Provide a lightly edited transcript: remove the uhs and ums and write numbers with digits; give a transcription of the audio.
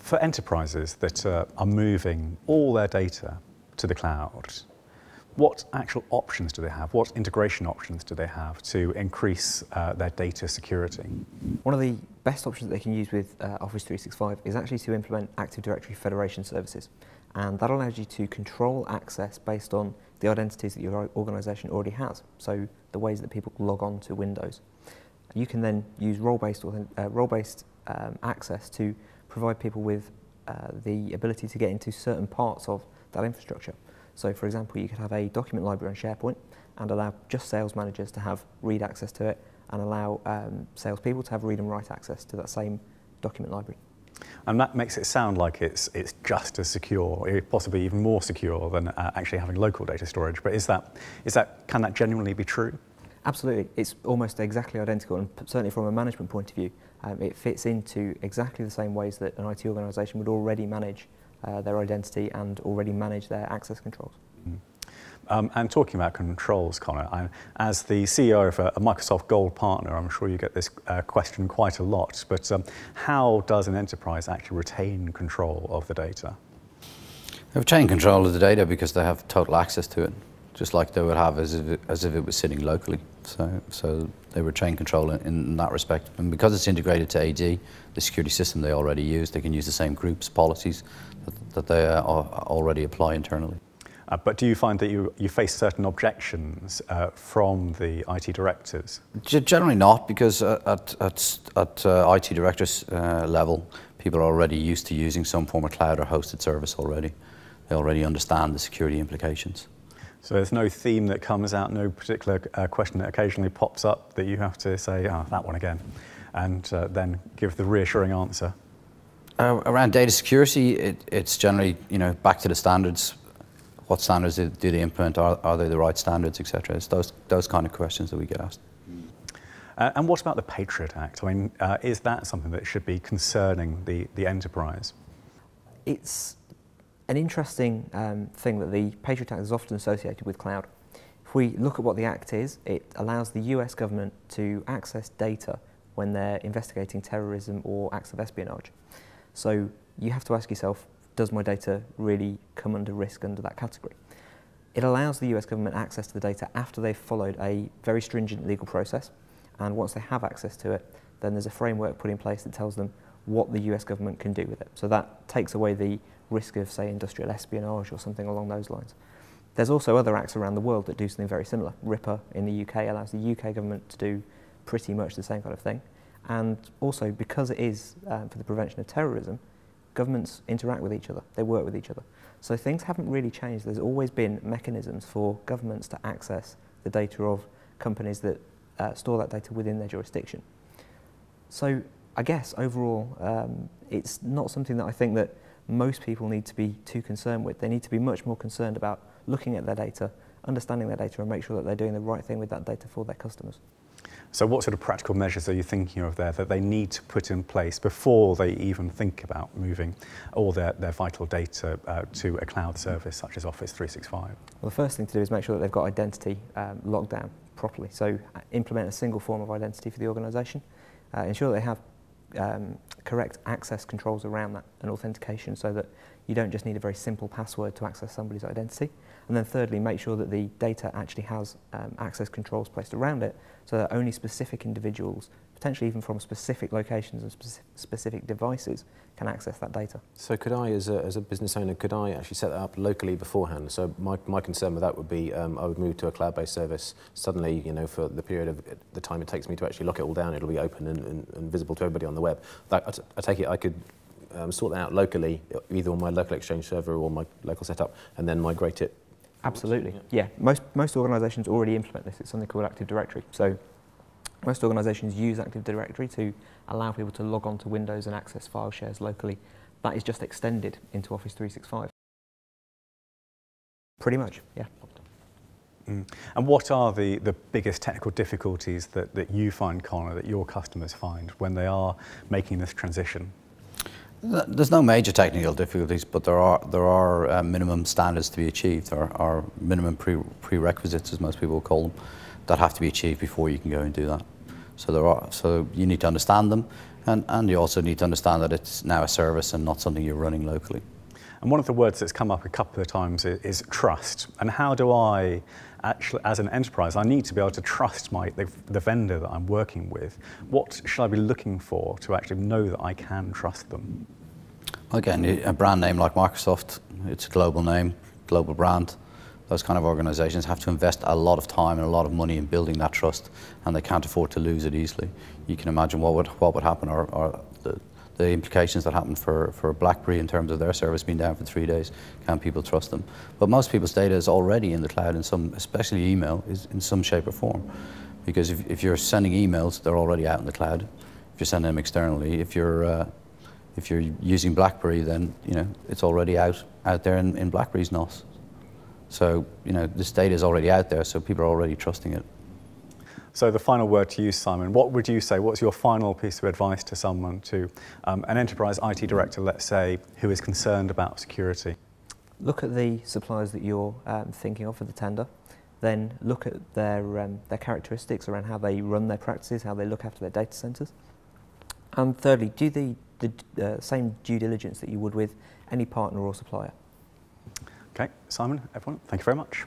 For enterprises that are moving all their data to the cloud, what actual options do they have? What integration options do they have to increase their data security? One of the best options that they can use with Office 365 is actually to implement Active Directory Federation services. And that allows you to control access based on the identities that your organisation already has. So the ways that people log on to Windows. You can then use role-based access to provide people with the ability to get into certain parts of that infrastructure. So for example, you could have a document library on SharePoint and allow just sales managers to have read access to it, and allow salespeople to have read and write access to that same document library. And that makes it sound like it's just as secure, possibly even more secure than actually having local data storage. But can that genuinely be true? Absolutely, it's almost exactly identical, and certainly from a management point of view, it fits into exactly the same ways that an IT organisation would already manage their identity and already manage their access controls. And talking about controls, Connor, as the CEO of a Microsoft Gold partner, I'm sure you get this question quite a lot, but how does an enterprise actually retain control of the data? They retain control of the data because they have total access to it, just like they would have as if it was sitting locally. So they retain control in that respect. And because it's integrated to AD, the security system they already use, they can use the same groups, policies that they already apply internally. But do you find that you face certain objections from the IT directors? Generally not, because at IT directors level, people are already used to using some form of cloud or hosted service already. They already understand the security implications. So there's no theme that comes out, no particular question that occasionally pops up that you have to say, oh, that one again, and then give the reassuring answer? Around data security, it's generally, back to the standards. What standards do they implement? Are they the right standards, etc.? It's those kind of questions that we get asked. And what about the Patriot Act? I mean, is that something that should be concerning the enterprise? It's an interesting thing that the Patriot Act is often associated with cloud. If we look at what the Act is, it allows the US government to access data when they're investigating terrorism or acts of espionage. So you have to ask yourself, does my data really come under risk under that category? It allows the US government access to the data after they've followed a very stringent legal process, and once they have access to it, then there's a framework put in place that tells them what the US government can do with it. So that takes away the risk of, say, industrial espionage or something along those lines. There's also other acts around the world that do something very similar. RIPA in the UK allows the UK government to do pretty much the same kind of thing. And also, because it is for the prevention of terrorism, governments interact with each other, they work with each other. So things haven't really changed. There's always been mechanisms for governments to access the data of companies that store that data within their jurisdiction. So I guess overall, it's not something that I think that most people need to be too concerned with. They need to be much more concerned about looking at their data, understanding their data, and make sure that they're doing the right thing with that data for their customers. So what sort of practical measures are you thinking of there that they need to put in place before they even think about moving all their vital data to a cloud service such as Office 365? Well, the first thing to do is make sure that they've got identity locked down properly. So implement a single form of identity for the organisation. Ensure that they have correct access controls around that and authentication, so that you don't just need a very simple password to access somebody's identity. And then thirdly, make sure that the data actually has access controls placed around it, so that only specific individuals, potentially even from specific locations and specific devices, can access that data. So could I, as a business owner, could I actually set that up locally beforehand? So my concern with that would be I would move to a cloud-based service. Suddenly, for the period of the time it takes me to actually lock it all down, it'll be open and visible to everybody on the web. I take it I could sort that out locally, either on my local Exchange server or my local setup, and then migrate it. Absolutely, yeah. Most organisations already implement this. It's something called Active Directory. So most organisations use Active Directory to allow people to log on to Windows and access file shares locally. That is just extended into Office 365. Pretty much, yeah. And what are the biggest technical difficulties that you find, Connor, that your customers find when they are making this transition? There's no major technical difficulties, but there are minimum standards to be achieved, or minimum prerequisites, as most people call them, that have to be achieved before you can go and do that. So you need to understand them, and you also need to understand that it's now a service and not something you're running locally. And one of the words that's come up a couple of times is trust. And how do I actually, as an enterprise, I need to be able to trust the vendor that I'm working with. What should I be looking for to actually know that I can trust them? Again, a brand name like Microsoft, it's a global name, global brand. Those kind of organizations have to invest a lot of time and a lot of money in building that trust, and they can't afford to lose it easily. You can imagine what would happen, or the implications that happen for BlackBerry in terms of their service being down for 3 days. Can people trust them? But most people's data is already in the cloud, in some, especially email, is in some shape or form. Because if you're sending emails, they're already out in the cloud. If you're sending them externally, if you're using BlackBerry, then it's already out there in BlackBerry's NOS. So this data is already out there, so people are already trusting it. So the final word to you, Simon, what would you say, what's your final piece of advice to someone, to an enterprise IT director, let's say, who is concerned about security? Look at the suppliers that you're thinking of for the tender, then look at their characteristics around how they run their practices, how they look after their data centers. And thirdly, do the same due diligence that you would with any partner or supplier. Okay, Simon, everyone, thank you very much.